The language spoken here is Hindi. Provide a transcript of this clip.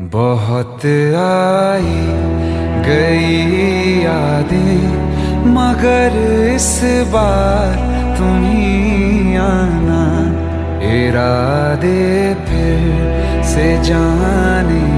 बहुत आई गई यादें मगर इस बार तुम ही आना, इरादे फिर से जाने